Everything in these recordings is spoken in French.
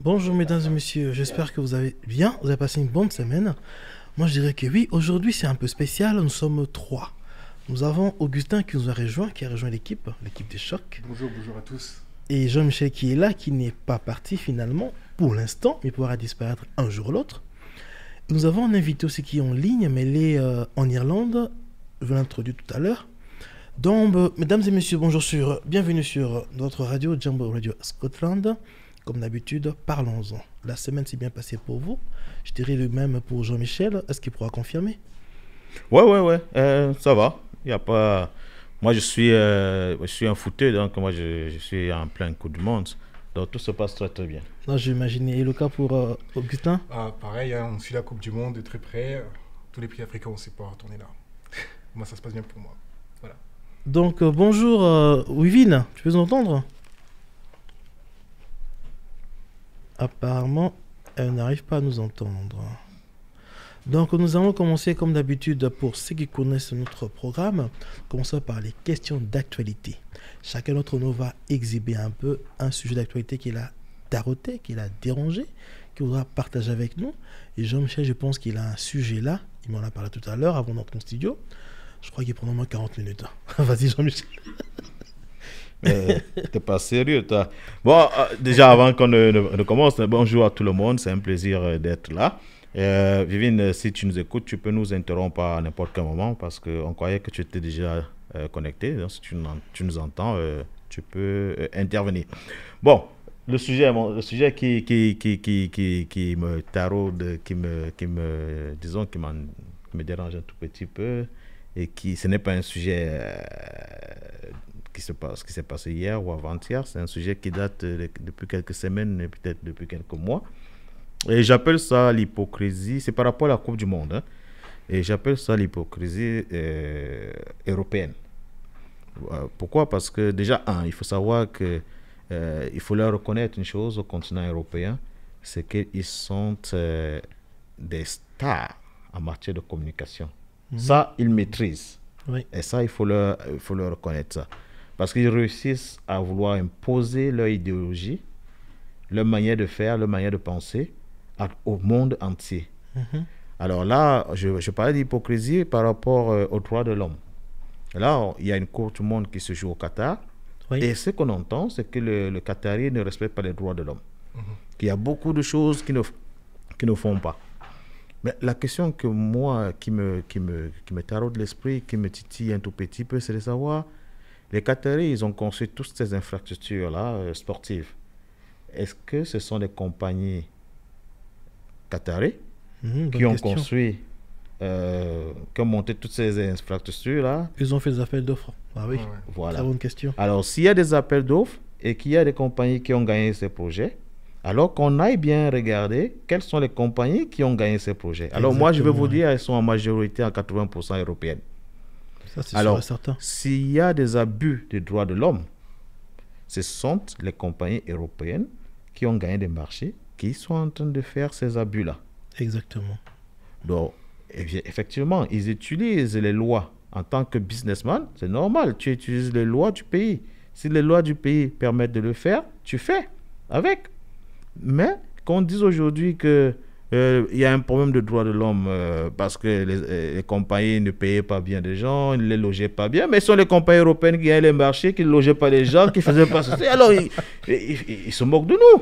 Bonjour mesdames et messieurs, j'espère que vous allez bien, vous avez passé une bonne semaine. Moi je dirais que oui, aujourd'hui c'est un peu spécial, nous sommes trois. Nous avons Augustin qui nous a rejoint, qui a rejoint l'équipe des chocs. Bonjour, bonjour à tous. Et Jean-Michel qui est là, qui n'est pas parti finalement pour l'instant, mais pourra disparaître un jour ou l'autre. Nous avons un invité aussi qui est en ligne, mais il est en Irlande, je vais l'introduire tout à l'heure. Donc, mesdames et messieurs, bienvenue sur notre radio, Jumbo Radio Scotland. Comme d'habitude, parlons-en. La semaine s'est bien passée pour vous. Je dirais le même pour Jean-Michel. Est-ce qu'il pourra confirmer? Ouais, ça va. Y a pas... Moi, je suis un footeux, donc moi, je suis en plein coup du monde. Donc, tout se passe très, très bien. Non, j'imagine. Et le cas pour Augustin? Pareil, hein, on suit la Coupe du Monde de très près. Tous les pays africains, on ne sait pas retourner là. Moi, ça se passe bien pour moi. Voilà. Donc, bonjour, Wivine. Tu peux nous entendre? Apparemment, elle n'arrive pas à nous entendre. Donc, nous allons commencer comme d'habitude pour ceux qui connaissent notre programme. Commençons par les questions d'actualité. Chacun d'entre nous va exhiber un peu un sujet d'actualité qu'il a tarauté, qu'il a dérangé, qu'il voudra partager avec nous. Et Jean-Michel, je pense qu'il a un sujet là. Il m'en a parlé tout à l'heure avant d'entrer en studio. Je crois qu'il prend au moins 40 minutes. Vas-y, Jean-Michel. T'es pas sérieux, toi. Bon, déjà, avant qu'on ne commence, bonjour à tout le monde. C'est un plaisir d'être là. Vivine, si tu nous écoutes, tu peux nous interrompre à n'importe quel moment parce qu'on croyait que tu étais déjà connecté. Donc, si tu nous entends, tu peux intervenir. Bon, le sujet qui me taraude, disons, qui me dérange un tout petit peu et ce n'est pas un sujet qui s'est passé hier ou avant-hier. C'est un sujet qui date depuis quelques semaines et peut-être depuis quelques mois. Et j'appelle ça l'hypocrisie. C'est par rapport à la Coupe du Monde. Hein, et j'appelle ça l'hypocrisie européenne. Pourquoi? Parce que déjà, il faut savoir que il faut leur reconnaître une chose au continent européen, c'est qu'ils sont des stars en matière de communication. Ça, ils maîtrisent. Oui. Et ça, il faut leur reconnaître ça. Parce qu'ils réussissent à vouloir imposer leur idéologie, leur manière de faire, leur manière de penser au monde entier. Alors là, je parlais d'hypocrisie par rapport aux droits de l'homme. Là, il y a une Coupe du Monde qui se joue au Qatar. Oui. Et ce qu'on entend, c'est que le Qatari ne respecte pas les droits de l'homme. Il y a beaucoup de choses qui ne font pas. Mais la question que moi, qui me taraude l'esprit, qui me titille un tout petit peu, c'est de savoir, les Qataris, ils ont construit toutes ces infrastructures-là sportives. Est-ce que ce sont des compagnies qataris qui ont construit, qui ont monté toutes ces infrastructures-là? Ils ont fait des appels d'offres. Ah oui, voilà. C'est une bonne question. Alors, s'il y a des appels d'offres et qu'il y a des compagnies qui ont gagné ces projets, alors qu'on aille bien regarder quelles sont les compagnies qui ont gagné ces projets. Alors, moi, je vais vous dire, elles sont en majorité à 80% européennes. Ça, c'est alors, certain. S'il y a des abus des droits de l'homme, ce sont les compagnies européennes qui ont gagné des marchés, qui sont en train de faire ces abus-là. Exactement. Donc, effectivement, ils utilisent les lois. En tant que businessman, c'est normal, tu utilises les lois du pays. Si les lois du pays permettent de le faire, tu fais avec. Mais qu'on dise aujourd'hui que y a un problème de droits de l'homme parce que les compagnies ne payaient pas bien des gens, ils ne les logeaient pas bien, mais ce sont les compagnies européennes qui gagnaient les marchés, qui ne logeaient pas les gens, qui ne faisaient pas ceci. Alors, ils se moquent de nous.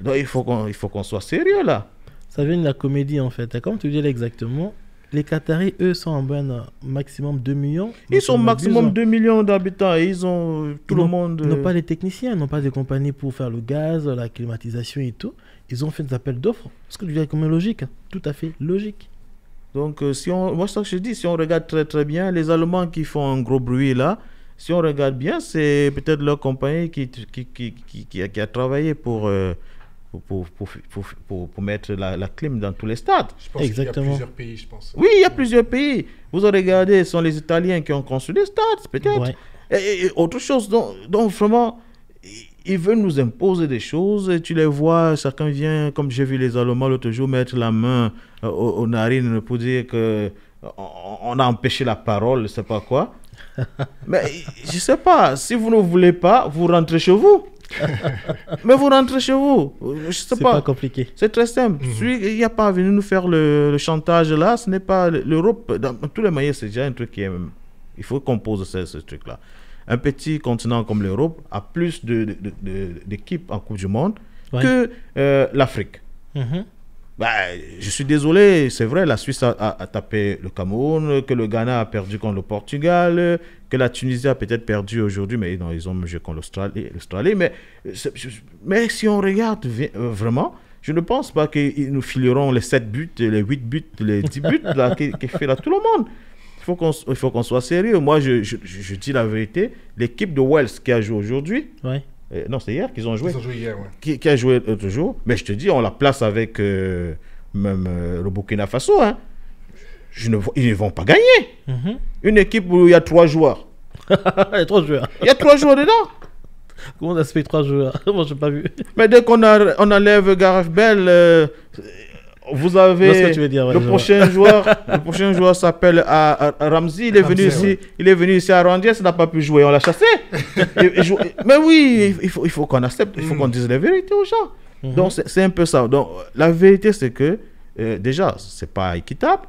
Donc, il faut qu'on soit sérieux là. Ça vient de la comédie en fait. Comme tu dis là exactement, les Qataris, eux, sont en bonne maximum 2 millions. Ils sont maximum 2 millions d'habitants et ils ont tout le monde. Ils n'ont pas les techniciens, ils n'ont pas des compagnies pour faire le gaz, la climatisation et tout. Ils ont fait des appels d'offres. Ce que tu dis comme logique, hein. Tout à fait logique. Donc, moi, c'est ce que je dis, si on regarde très très bien, les Allemands qui font un gros bruit là, si on regarde bien, c'est peut-être leur compagnie qui a travaillé pour mettre la clim dans tous les stades. Je pense qu'il y a plusieurs pays, je pense. Oui, il y a plusieurs pays. Vous avez regardé, ce sont les Italiens qui ont construit des stades, peut-être. Ouais. Et autre chose, donc vraiment, ils veulent nous imposer des choses. Et tu les vois, chacun vient, comme j'ai vu les Allemands l'autre jour, mettre la main aux narines pour dire qu'on a empêché la parole, je ne sais pas quoi. Mais je ne sais pas, si vous ne voulez pas, vous rentrez chez vous. Mais vous rentrez chez vous. Je sais C'est pas. pas compliqué. C'est très simple. Il n'y a pas à venir nous faire le chantage là. Ce n'est pas l'Europe. Dans tous les moyens, c'est déjà un truc qui est. Il faut qu'on pose ce truc-là. Un petit continent comme l'Europe a plus d'équipes en Coupe du Monde que l'Afrique. Bah, je suis désolé, c'est vrai, la Suisse a tapé le Cameroun, que le Ghana a perdu contre le Portugal, que la Tunisie a peut-être perdu aujourd'hui, mais non, ils ont joué contre l'Australie. Mais si on regarde vraiment, je ne pense pas qu'ils nous fileront les 7 buts, les 8 buts, les 10 buts là, qui fait là tout le monde. Il faut qu'on soit sérieux. Moi, je dis la vérité, l'équipe de Wales qui a joué aujourd'hui, non, c'est hier qu'ils ont joué. Ils ont joué hier, ouais. Qui a joué l'autre jour. Mais je te dis, on la place avec même le Burkina Faso. Hein. Ils ne vont pas gagner. Une équipe où il y a 3 joueurs. Il y a 3 joueurs. Il y a 3 joueurs dedans. Comment ça se fait 3 joueurs? Moi, je n'ai pas vu. Mais dès qu'on enlève Gareth Bale, vous avez ce que tu veux dire, le prochain joueur. Le prochain joueur s'appelle Ramsey. Il est venu ici à Rangers, il n'a pas pu jouer, on l'a chassé. Mais oui, il faut qu'on accepte, il faut qu'on dise la vérité aux gens. Donc c'est un peu ça. Donc la vérité, c'est que déjà, c'est pas équitable.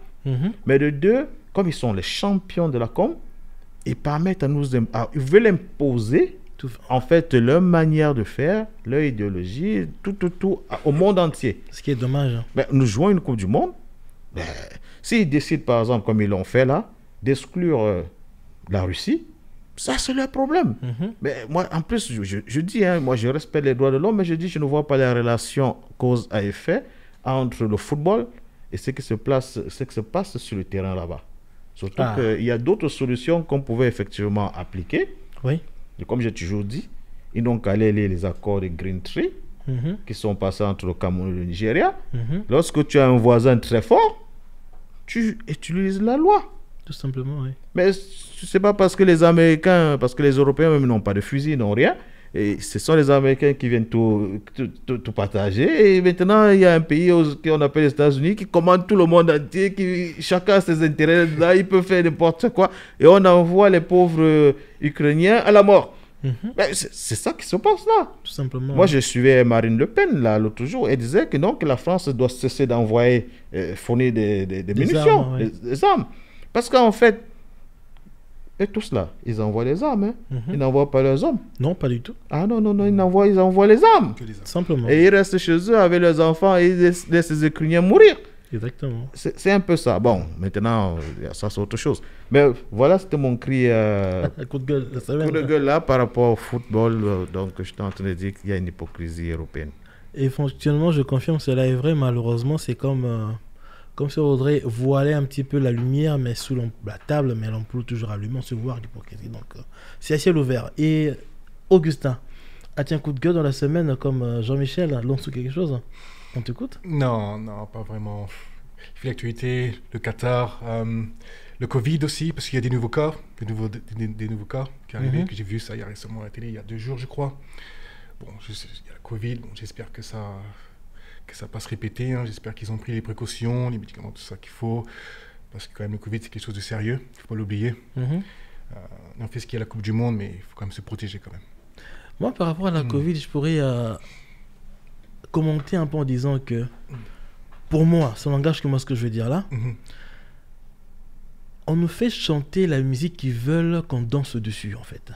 Mais de deux, comme ils sont les champions de la com, ils permettent à nous, ils veulent imposer en fait leur manière de faire, leur idéologie, tout au monde entier. Ce qui est dommage. Mais nous jouons une Coupe du Monde. S'ils décident par exemple, comme ils l'ont fait là, d'exclure la Russie, ça c'est leur problème. Mais moi en plus je dis, moi je respecte les droits de l'homme, mais je dis je ne vois pas la relation cause à effet entre le football et ce qui se passe sur le terrain là-bas. Surtout qu'il y a d'autres solutions qu'on pouvait effectivement appliquer. Oui. Et comme j'ai toujours dit, ils n'ont qu'à aller lire les accords de Green Tree qui sont passés entre le Cameroun et le Nigeria. Lorsque tu as un voisin très fort, tu utilises la loi. Tout simplement, oui. Mais ce n'est pas parce que les Américains, parce que les Européens même n'ont pas de fusil, n'ont rien. Et ce sont les Américains qui viennent tout partager. Et maintenant, il y a un pays qu'on appelle les États-Unis qui commande tout le monde entier, chacun a ses intérêts là, il peut faire n'importe quoi. Et on envoie les pauvres Ukrainiens à la mort. C'est ça qui se passe là. Tout simplement. Moi, je suivais Marine Le Pen là l'autre jour. Elle disait que non, que la France doit cesser d'envoyer, fournir des munitions, armes, des armes. Parce qu'en fait, et tous là, ils envoient les armes. Ils n'envoient pas leurs hommes. Non, pas du tout. Ah non, ils envoient les armes. Simplement. Et ils restent chez eux avec leurs enfants et ils laissent les Ukrainiens mourir. Exactement. C'est un peu ça. Bon, maintenant, ça c'est autre chose. Mais voilà, c'était mon cri coup de gueule, coup de gueule là par rapport au football. Donc, je suis en train de dire qu'il y a une hypocrisie européenne. Et fonctionnement, je confirme, cela est vrai. Malheureusement, c'est comme si on voudrait voiler un petit peu la lumière, mais sous la table, mais l'ampoule toujours allumée, on se voit l'hypocrisie. Donc, c'est à ciel ouvert. Et Augustin, as-tu un coup de gueule dans la semaine comme Jean-Michel lance quelque chose? On t'écoute? Non, pas vraiment. Il fait l'actualité, le Qatar, le Covid aussi, parce qu'il y a des nouveaux cas, des nouveaux cas qui arrivent, que j'ai vu ça hier récemment à la télé, il y a 2 jours, je crois. Bon, il y a le Covid, bon, j'espère que ça va pas se répéter. J'espère qu'ils ont pris les précautions, les médicaments, tout ça qu'il faut. Parce que quand même, le Covid, c'est quelque chose de sérieux. Il ne faut pas l'oublier. On fait ce qu'il y a à la Coupe du Monde, mais il faut quand même se protéger quand même. Moi, par rapport à la Covid, je pourrais commenter un peu en disant que, pour moi, ça n'engage que moi ce que je veux dire là, on nous fait chanter la musique qu'ils veulent qu'on danse dessus, en fait.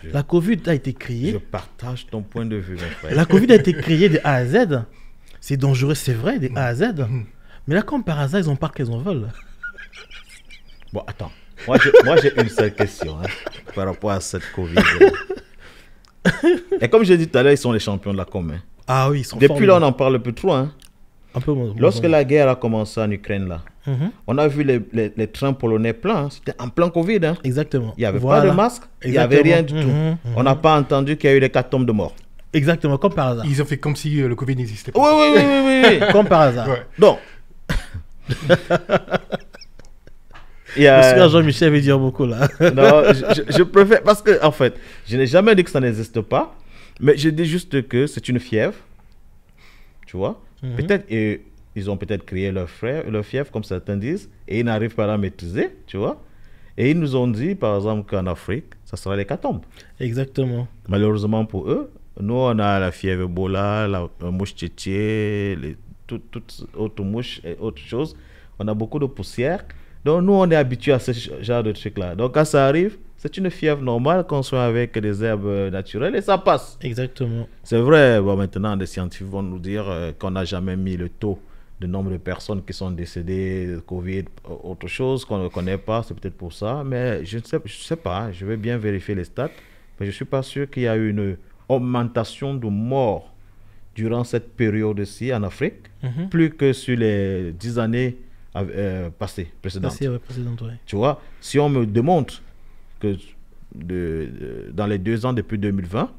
La Covid a été créée... Je partage ton point de vue, mon frère. La Covid a été créée de A à Z. C'est dangereux, c'est vrai, de A à Z. Mais là, comme par hasard, ils ont pas qu'ils en veulent. Bon, attends. Moi, j'ai une seule question par rapport à cette Covid. Et comme j'ai dit tout à l'heure, ils sont les champions de la com. Ah oui, ils sont Depuis là, on n'en parle plus trop. Un peu Lorsque la guerre a commencé en Ukraine, là, on a vu les trains polonais pleins. C'était en plein Covid. Exactement. Il n'y avait pas de masque, il n'y avait rien du tout. On n'a pas entendu qu'il y a eu des catombes de morts. Exactement, comme par hasard. Ils ont fait comme si le Covid n'existait pas. Oui. Comme par hasard. Ouais. Donc, Parce que Jean-Michel veut dire beaucoup là. Non, je préfère, parce que en fait, je n'ai jamais dit que ça n'existe pas, mais je dis juste que c'est une fièvre, tu vois. Peut-être ils ont peut-être créé leur fièvre, comme certains disent, et ils n'arrivent pas à la maîtriser, tu vois. Et ils nous ont dit, par exemple, qu'en Afrique, ça sera l'hécatombe. Exactement. Malheureusement pour eux, Nous, on a la fièvre Ebola, la mouche tchétché, toutes autres mouches et autres choses. On a beaucoup de poussière. Donc, nous, on est habitué à ce genre de trucs-là. Donc, quand ça arrive, c'est une fièvre normale qu'on soit avec des herbes naturelles et ça passe. Exactement. C'est vrai, bon, maintenant, des scientifiques vont nous dire qu'on n'a jamais mis le taux de nombre de personnes qui sont décédées de Covid, autre chose qu'on ne connaît pas, c'est peut-être pour ça. Mais je ne sais pas, je vais bien vérifier les stats. Mais je ne suis pas sûr qu'il y a eu une augmentation de morts durant cette période-ci en Afrique, plus que sur les 10 années passées, précédentes. Ouais. Tu vois, si on me démontre que dans les 2 ans depuis 2020,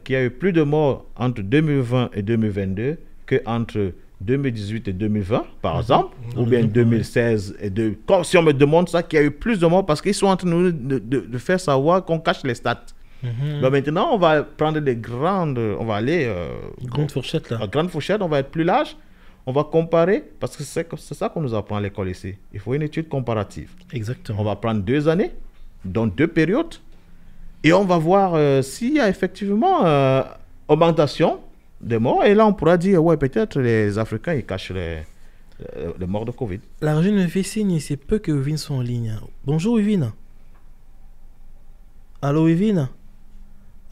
qu'il y a eu plus de morts entre 2020 et 2022 qu'entre 2018 et 2020, par exemple, ou bien 2016 et comme si on me demande ça, qu'il y a eu plus de morts parce qu'ils sont en train de faire savoir qu'on cache les stats. Donc maintenant, on va prendre on va aller grande fourchette là. À grande fourchette, on va être plus large, on va comparer, parce que c'est ça qu'on nous apprend à l'école ici. Il faut une étude comparative. Exactement. On va prendre 2 années, dans 2 périodes, et on va voir s'il y a effectivement augmentation des morts. Et là, on pourra dire, ouais, peut-être les Africains, ils cachent les morts de Covid. La régie me fait signe, c'est peu que Wivine soit en ligne. Bonjour Wivine. Allô Wivine.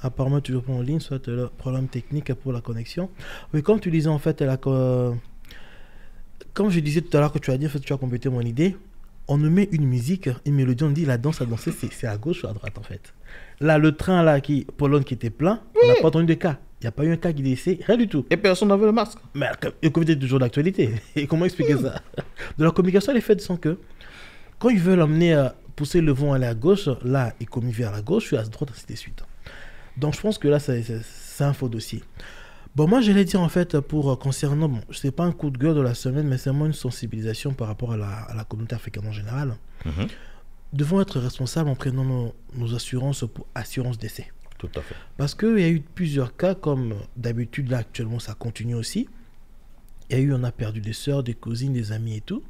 Apparemment, toujours pas en ligne, soit le problème technique pour la connexion. Oui, comme tu disais, en fait, comme je disais tout à l'heure que tu as dit, en fait, tu as complété mon idée. On nous met une musique, une mélodie, on dit la danse à danser, c'est à gauche ou à droite, en fait. Là, le train, là, Pologne qui était plein, on n'a pas entendu de cas. Il n'y a pas eu un cas qui décède, rien du tout. Et personne n'avait le masque. Mais le Covid est toujours d'actualité. Et comment expliquer ça? De la communication, elle est faite sans que, quand ils veulent emmener, pousser le vent aller à gauche, là, il communique vers la gauche, puis à droite, ainsi de suite. Donc, je pense que là, c'est un faux dossier. Bon, moi, j'allais dire, en fait, concernant, bon, je sais pas un coup de gueule de la semaine, mais c'est vraiment une sensibilisation par rapport à la communauté africaine en général. Devons être responsables en prenant nos assurances pour assurance décès. Tout à fait. Parce qu'il y a eu plusieurs cas, comme d'habitude, là, actuellement, ça continue aussi. On a perdu des sœurs, des cousines, des amis et tout.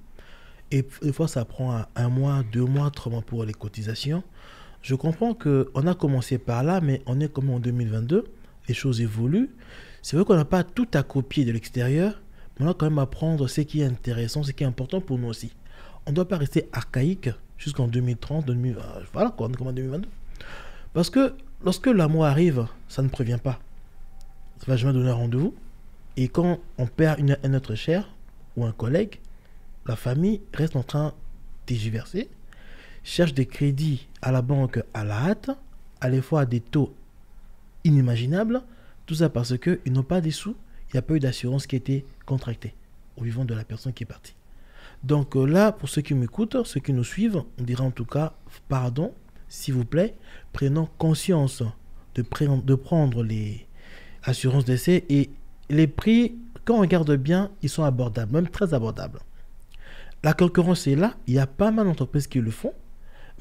Et des fois, ça prend 1 mois, 2 mois, 3 mois pour les cotisations. Je comprends qu'on a commencé par là, mais on est comme en 2022, les choses évoluent. C'est vrai qu'on n'a pas tout à copier de l'extérieur, mais on a quand même à prendre ce qui est intéressant, ce qui est important pour nous aussi. On ne doit pas rester archaïque jusqu'en 2030, voilà quoi, on est comme en 2022. Parce que lorsque la mort arrive, ça ne prévient pas. Ça ne va jamais donner un rendez-vous. Et quand on perd un être cher ou un collègue, la famille reste en train de tergiverser, cherche des crédits à la banque à la hâte, à la fois à des taux inimaginables, tout ça parce qu'ils n'ont pas des sous, il n'y a pas eu d'assurance qui a été contractée au vivant de la personne qui est partie. Donc là, pour ceux qui m'écoutent, ceux qui nous suivent, on dirait en tout cas, pardon, s'il vous plaît, prenons conscience de prendre les assurances d'essai et les prix, quand on regarde bien, ils sont abordables, même très abordables. La concurrence est là, il y a pas mal d'entreprises qui le font.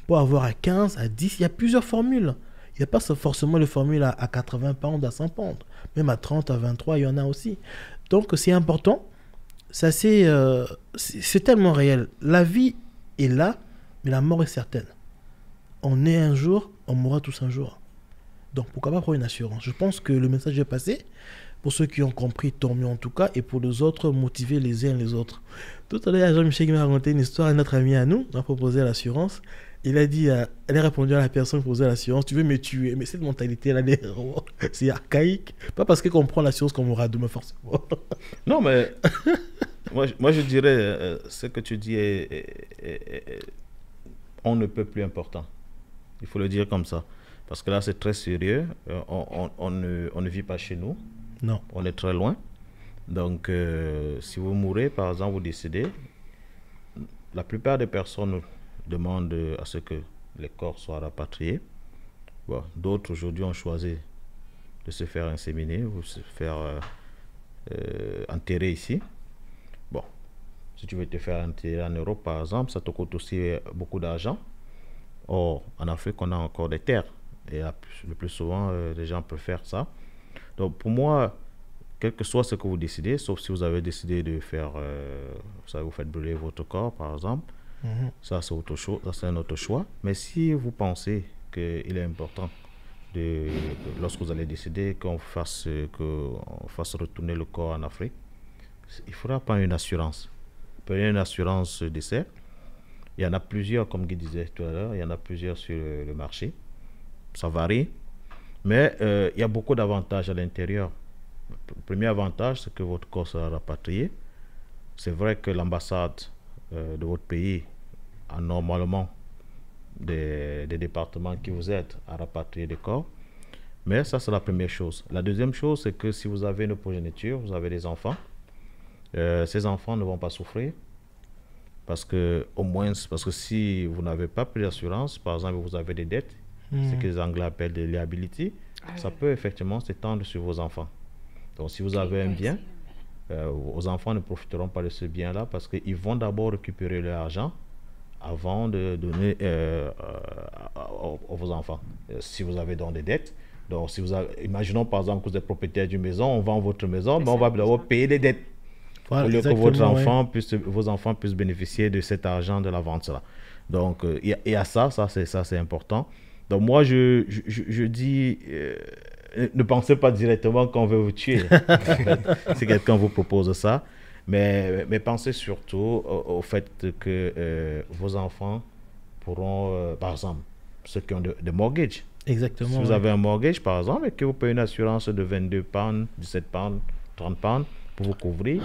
Pour avoir à 15, à 10, il y a plusieurs formules. Il n'y a pas forcément les formules à 80 pounds, à 100 pounds. Même à 30, à 23, il y en a aussi. Donc, c'est important. Ça, c'est tellement réel. La vie est là, mais la mort est certaine. On est un jour, on mourra tous un jour. Donc, pourquoi pas prendre une assurance? Je pense que le message est passé. Pour ceux qui ont compris, tant mieux en tout cas. Et pour les autres, motiver les uns les autres. Tout à l'heure, Jean-Michel qui m'a raconté une histoire. Notre ami à nous a proposé l'assurance. Il a dit, elle a répondu à la personne qui posait l'assurance, tu veux me tuer. Mais cette mentalité-là, c'est archaïque. Pas parce qu'on prend l'assurance qu'on mourra demain forcément. Non, mais moi je dirais, ce que tu dis on ne peut plus important. Il faut le dire comme ça. Parce que là, c'est très sérieux. On ne vit pas chez nous. Non. On est très loin. Donc, si vous mourrez, par exemple, vous décédez, la plupart des personnes demandent à ce que les corps soient rapatriés. Bon, d'autres aujourd'hui ont choisi de se faire inséminer ou se faire enterrer ici. Bon, si tu veux te faire enterrer en Europe, par exemple, ça te coûte aussi beaucoup d'argent. Or, en Afrique, on a encore des terres. Et le plus souvent, les gens préfèrent ça. Donc, pour moi, quel que soit ce que vous décidez, sauf si vous avez décidé de faire, vous faites brûler votre corps, par exemple, ça c'est autre chose, ça c'est un autre choix. Mais si vous pensez qu'il est important lorsque vous allez décider qu'on fasse retourner le corps en Afrique, il faudra prendre une assurance. Prenez une assurance décès. Il y en a plusieurs, comme Guy disait tout à l'heure, il y en a plusieurs sur le marché. Ça varie. Mais il y a beaucoup d'avantages à l'intérieur. Le premier avantage, c'est que votre corps sera rapatrié. C'est vrai que l'ambassade de votre pays a normalement des départements qui vous aident à rapatrier des corps. Mais ça, c'est la première chose. La deuxième chose, c'est que si vous avez une progéniture, vous avez des enfants, ces enfants ne vont pas souffrir. Parce que si vous n'avez pas pris d'assurance, par exemple, vous avez des dettes, ce que les Anglais appellent des liabilities, ça peut effectivement s'étendre sur vos enfants. Donc, si vous avez un bien, vos enfants ne profiteront pas de ce bien-là parce qu'ils vont d'abord récupérer leur argent avant de donner à vos enfants. Si vous avez donc des dettes, donc imaginons par exemple que vous êtes propriétaire d'une maison, on vend votre maison, mais on va d'abord payer les dettes. Voilà, au lieu que vos enfants puissent bénéficier de cet argent de la vente. Là. Donc, il y a ça c'est important. Donc, moi, je dis, ne pensez pas directement qu'on veut vous tuer. Si quelqu'un vous propose ça. Mais pensez surtout au fait que vos enfants pourront, par exemple, ceux qui ont des mortgages. Exactement. Si vous avez un mortgage, par exemple, et que vous payez une assurance de 22 pounds, 17 pounds, 30 pounds, pour vous couvrir,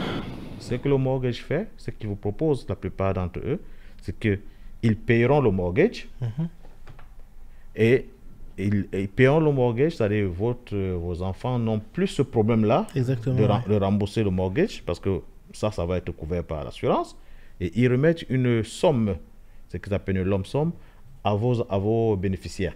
ce que le mortgage fait, ce qu'il vous propose, la plupart d'entre eux, c'est qu'ils paieront le mortgage et ils paieront le mortgage, c'est-à-dire vos enfants n'ont plus ce problème-là de rembourser le mortgage parce que ça va être couvert par l'assurance et ils remettent une somme, ce qu'ils appellent une lump sum, à vos bénéficiaires.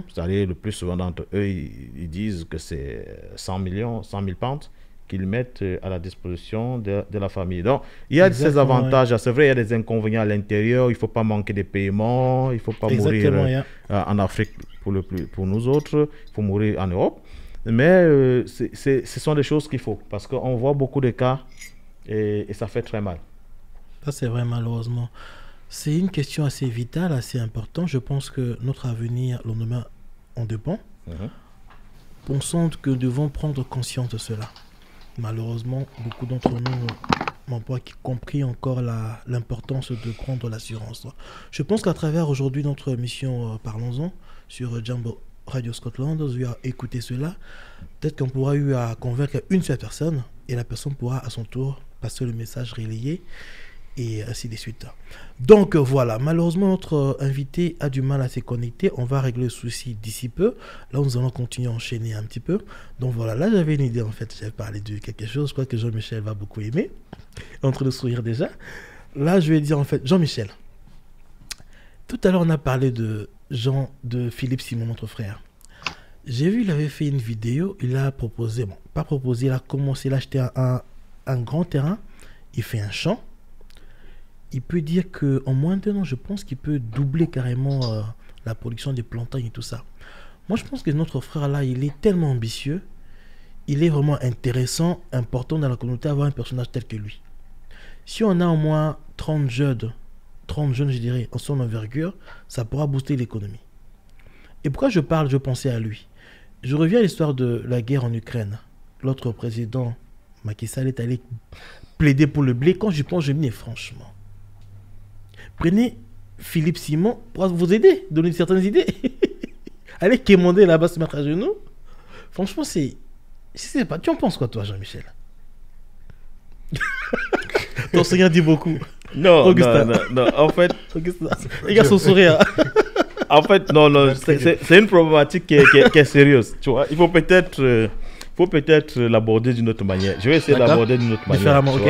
C'est-à-dire le plus souvent d'entre eux, ils disent que c'est 100 000 pounds qu'ils mettent à la disposition de la famille. Donc, il y a ces avantages. C'est vrai, il y a des inconvénients à l'intérieur. Il ne faut pas manquer de paiements. Il ne faut pas mourir en Afrique pour nous autres. Il faut mourir en Europe. Mais ce sont des choses qu'il faut. Parce qu'on voit beaucoup de cas et ça fait très mal. Ça, c'est vrai, malheureusement. C'est une question assez vitale, assez importante. Je pense que notre avenir, le lendemain, en dépend. Pensons que nous devons prendre conscience de cela. Malheureusement, beaucoup d'entre nous n'ont pas compris encore l'importance de prendre l'assurance. Je pense qu'à travers aujourd'hui notre émission Parlons-en sur Jambo Radio Scotland, vous avez écouté cela. Peut-être qu'on pourra convaincre une seule personne et la personne pourra à son tour passer le message relayé et ainsi de suite. Donc voilà, malheureusement notre invité a du mal à se connecter. On va régler le souci d'ici peu. Là nous allons continuer à enchaîner un petit peu. Donc voilà, là j'avais une idée en fait. J'avais parlé de quelque chose. Je crois que Jean-Michel va beaucoup aimer. En train de sourire déjà. Là je vais dire en fait, Jean-Michel. Tout à l'heure on a parlé de Philippe Simon, notre frère. J'ai vu, il avait fait une vidéo. Il a proposé, pas proposé, il a commencé à acheter un grand terrain. Il fait un champ. Il peut dire qu'en moins d'un an, je pense qu'il peut doubler carrément la production des plantains et tout ça. Moi, je pense que notre frère là, il est tellement ambitieux. Il est vraiment intéressant, important dans la communauté d'avoir un personnage tel que lui. Si on a au moins 30 jeunes, je dirais, en son envergure, ça pourra booster l'économie. Et pourquoi je pensais à lui? Je reviens à l'histoire de la guerre en Ukraine. L'autre président, Macky Sall, est allé plaider pour le blé. Quand je pense, je me dis franchement, prenez Philippe Simon pour vous aider, donner certaines idées. Allez quémander là-bas, se mettre à genoux. Franchement, je sais pas. Tu en penses quoi, toi, Jean-Michel? Ton sourire dit beaucoup. Non, en fait... Regarde son sourire. En fait, non, c'est une problématique qui est sérieuse. Tu vois, il faut peut-être l'aborder d'une autre manière. Je vais essayer d'aborder d'une autre manière. Différemment, ok.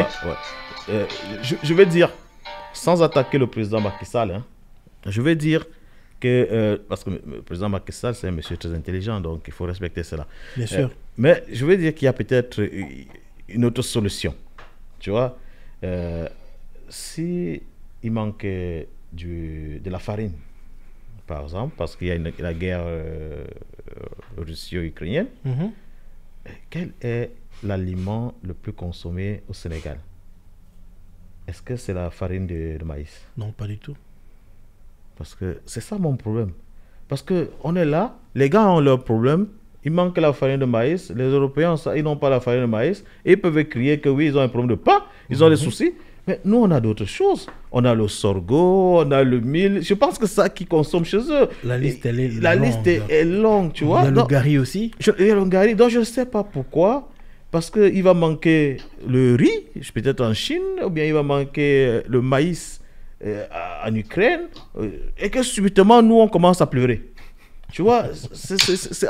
Ouais. Je vais dire, sans attaquer le président Macky Sall, je vais dire que, parce que le président Macky Sall, c'est un monsieur très intelligent, donc il faut respecter cela. Bien sûr. Mais je vais dire qu'il y a peut-être une autre solution. Tu vois, si il manquait de la farine, par exemple, parce qu'il y a la guerre russo-ukrainienne, quel est l'aliment le plus consommé au Sénégal? Est-ce que c'est la farine de maïs? Non, pas du tout. Parce que c'est ça mon problème. Parce qu'on est là, les gars ont leurs problèmes, il manque la farine de maïs, les Européens, ils n'ont pas la farine de maïs, et ils peuvent crier que oui, ils ont un problème de pain, ils ont des soucis. Mais nous, on a d'autres choses. On a le sorgho, on a le mil. Je pense que c'est ça qu'ils consomment chez eux. La liste, elle est La longue. liste est longue, tu vois. Il y a le gari aussi. Il y a le gari. Donc, je ne sais pas pourquoi. Parce qu'il va manquer le riz, peut-être en Chine, ou bien il va manquer le maïs en Ukraine. Et que subitement, nous, on commence à pleurer. Tu vois,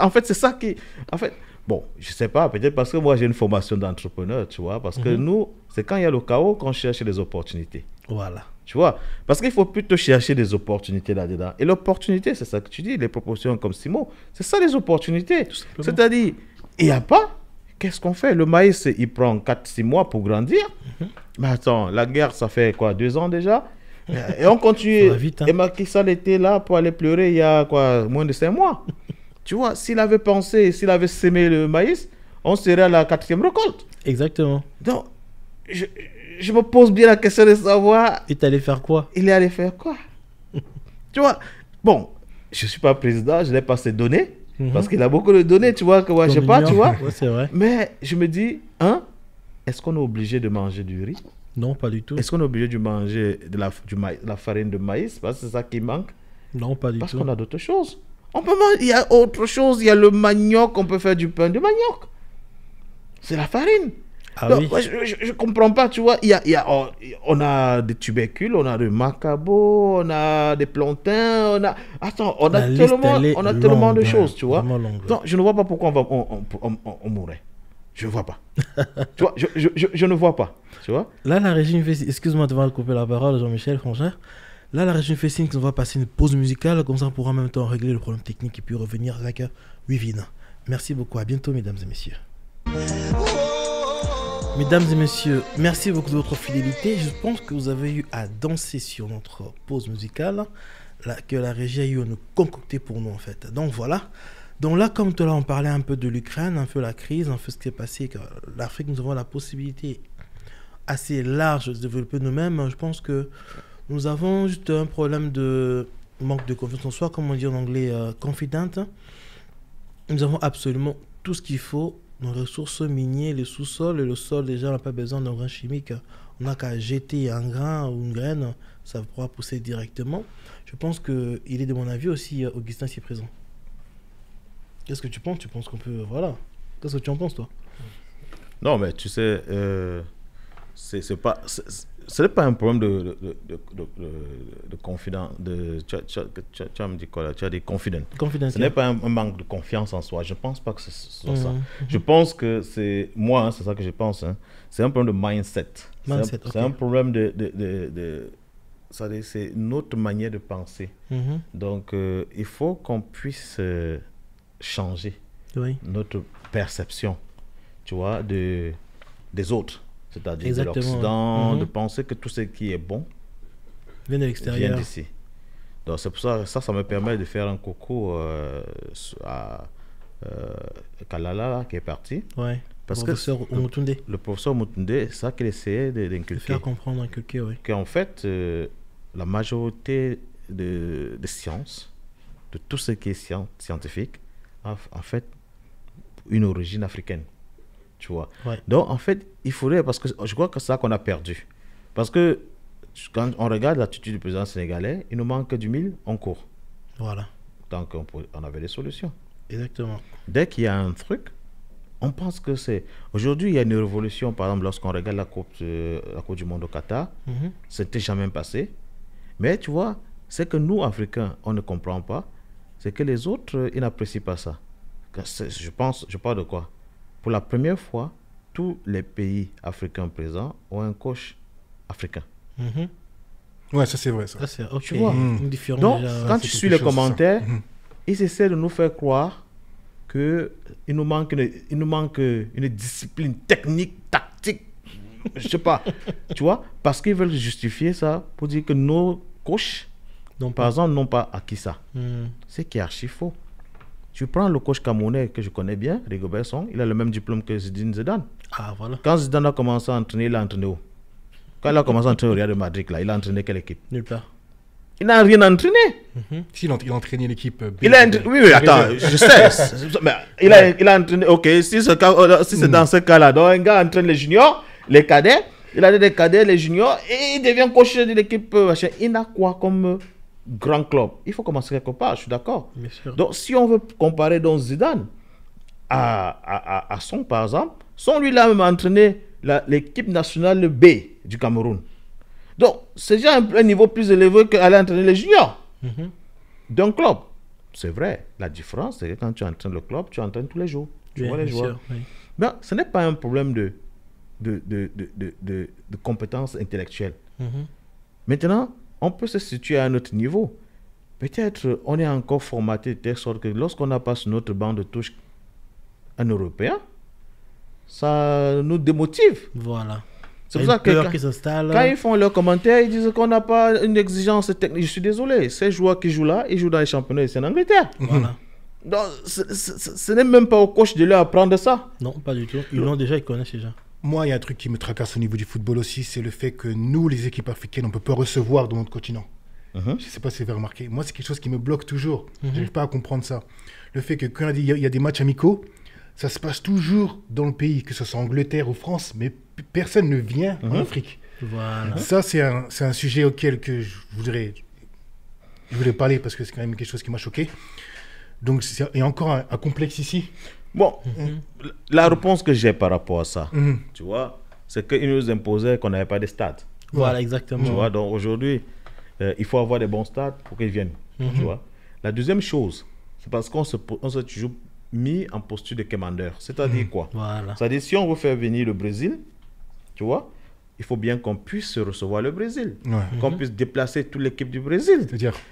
en fait, c'est ça qui... En fait, bon, je sais pas, peut-être parce que moi, j'ai une formation d'entrepreneur, tu vois, parce que nous, c'est quand il y a le chaos qu'on cherche des opportunités. Voilà. Tu vois, parce qu'il faut plutôt chercher des opportunités là-dedans. Et l'opportunité, c'est ça que tu dis, les propositions comme Simon, c'est ça les opportunités. C'est-à-dire, il n'y a pas, qu'est-ce qu'on fait? Le maïs, il prend 4-6 mois pour grandir. Mais attends, la guerre, ça fait quoi, 2 ans déjà? Et on continue. Vite, hein. Et Macky Sall était là pour aller pleurer il y a quoi, moins de 5 mois. Tu vois, s'il avait pensé, s'il avait sémé le maïs, on serait à la 4e récolte. Exactement. Donc, je me pose bien la question de savoir... Et t'allais faire quoi? Il est allé faire quoi? Tu vois, bon, je ne suis pas président, je n'ai pas ces données, parce qu'il a beaucoup de données, tu vois, que moi, je ne sais pas, tu vois. Ouais, c'est vrai. Mais je me dis, est-ce qu'on est obligé de manger du riz? Non, pas du tout. Est-ce qu'on est obligé de manger de la farine de maïs? Parce que c'est ça qui manque. Non, pas du tout. Parce qu'on a d'autres choses. On peut manger, il y a autre chose, il y a le manioc, on peut faire du pain de manioc. C'est la farine. Ah donc, oui. moi, je ne comprends pas, tu vois. On a des tubercules, on a des macabo, on a des plantains, on a... Attends, on a tellement de choses, tu vois. Donc, je ne vois pas pourquoi on mourrait. Je ne vois pas. Tu vois, je ne vois pas, tu vois. Là, la régie fait... Excuse-moi de devoir couper la parole, Jean-Michel, franchement. Là, la régie fait signe qu'on va passer une pause musicale, comme ça on pourra en même temps régler le problème technique et puis revenir avec Wivine. Merci beaucoup, à bientôt mesdames et messieurs. Mesdames et messieurs, merci beaucoup de votre fidélité. Je pense que vous avez eu à danser sur notre pause musicale que la régie a eu à nous concocter pour nous en fait. Donc voilà. Donc là, comme tout à l'heure, on parlait un peu de l'Ukraine, un peu la crise, un peu ce qui s'est passé, que l'Afrique, nous avons la possibilité assez large de se développer nous-mêmes. Je pense que nous avons juste un problème de manque de confiance en soi, comme on dit en anglais, confident. Nous avons absolument tout ce qu'il faut, nos ressources minières, les sous-sols et le sol. Déjà, on n'a pas besoin d'un grain chimique. On n'a qu'à jeter un grain ou une graine, ça pourra pousser directement. Je pense qu'il est de mon avis aussi, Augustin, ici présent. Qu'est-ce que tu penses? Tu penses qu'on peut... Voilà. Qu'est-ce que tu en penses, toi? Non, mais tu sais, c'est pas... Ce n'est pas un problème de confidence. Tu as me dit quoi là? Tu as dit confident. Ce n'est pas un manque de confiance en soi. Je ne pense pas que ce soit ça. Je pense que c'est... Moi, c'est ça que je pense. C'est un problème de mindset. C'est un problème c'est une autre manière de penser. Donc, il faut qu'on puisse changer notre perception, tu vois, des autres. C'est-à-dire de l'Occident, de penser que tout ce qui est bon vient de l'extérieur. Vient d'ici. Donc c'est pour ça, ça me permet de faire un coucou à Kalala qui est parti. Ouais. Parce le professeur Mutunde, c'est ça qu'il essayait d'inculquer. Faire comprendre, inculquer, oui. Qu'en fait, la majorité de sciences, de tout ce qui est scientifique, a en fait une origine africaine. Tu vois. Ouais. Donc, en fait, il faudrait, parce que je crois que c'est ça qu'on a perdu. Parce que quand on regarde l'attitude du président sénégalais, il nous manque du mil, on court. Voilà. Donc, on avait des solutions. Exactement. Dès qu'il y a un truc, on pense que c'est... Aujourd'hui, il y a une révolution, par exemple, lorsqu'on regarde la Coupe du Monde au Qatar, ça n'était jamais passé. Mais tu vois, c'est que nous, Africains, on ne comprend pas. C'est que les autres, ils n'apprécient pas ça. Je parle de quoi? Pour la première fois, tous les pays africains présents ont un coach africain. Ouais, ça c'est vrai. Ça. Okay. Tu vois. Donc, quand tu suis les commentaires, ils essaient de nous faire croire qu'il nous manque une discipline technique, tactique, je sais pas. Tu vois, parce qu'ils veulent justifier ça pour dire que nos coachs, par exemple, n'ont pas acquis ça. C'est qui est archi faux. Tu prends le coach camerounais que je connais bien, Rigobert Song, il a le même diplôme que Zidane. Ah, voilà. Quand Zidane a commencé à entraîner, il a entraîné où? Quand il a commencé à entraîner au Real de Madrid, là, il a entraîné quelle équipe? Nulle part. Il n'a rien entraîné. Si, il a entraîné l'équipe B. Oui, attends, je sais. Mais il a entraîné. Ok, si c'est dans ce cas-là, donc un gars entraîne les juniors, les cadets, il a des cadets, les juniors, et il devient coach de l'équipe. Il n'a quoi comme grand club? Il faut commencer quelque part, je suis d'accord. Donc, si on veut comparer donc Zidane à Son, par exemple, Son, lui, il a même entraîné l'équipe nationale B du Cameroun. Donc, c'est déjà un niveau plus élevé qu'aller entraîner les juniors d'un club. C'est vrai. La différence, c'est que quand tu entraînes le club, tu entraînes tous les jours. Tu vois les joueurs. Mais ce n'est pas un problème de compétences intellectuelles. Maintenant, on peut se situer à un autre niveau. Peut-être on est encore formaté de telle sorte que lorsqu'on n'a pas sur notre banc de touche un Européen, ça nous démotive. Voilà. C'est pour ça que quand ils font leurs commentaires, ils disent qu'on n'a pas une exigence technique. Je suis désolé, ces joueurs qui jouent là, ils jouent dans les championnats ici en Angleterre. Voilà. Donc, ce n'est même pas au coach de leur apprendre ça. Non, pas du tout. Ils l'ont déjà, ils connaissent déjà. Moi, il y a un truc qui me tracasse au niveau du football aussi, c'est le fait que nous, les équipes africaines, on ne peut pas recevoir dans notre continent. Je ne sais pas si vous avez remarqué. Moi, c'est quelque chose qui me bloque toujours. Je n'arrive pas à comprendre ça. Le fait que quand il y a des matchs amicaux, ça se passe toujours dans le pays, que ce soit Angleterre ou France, mais personne ne vient en Afrique. Voilà. Ça, c'est un sujet auquel que je voudrais parler parce que c'est quand même quelque chose qui m'a choqué. Donc, il y a encore un complexe ici. Bon, la réponse que j'ai par rapport à ça, tu vois, c'est qu'ils nous imposaient qu'on n'avait pas de stade. Voilà, exactement. Tu vois, donc aujourd'hui, il faut avoir des bons stades pour qu'ils viennent. Tu vois. La deuxième chose, c'est parce qu'on s'est toujours mis en posture de commandeur. C'est-à-dire quoi? Voilà. C'est-à-dire, si on veut faire venir le Brésil, tu vois, il faut bien qu'on puisse recevoir le Brésil. Qu'on puisse déplacer toute l'équipe du Brésil.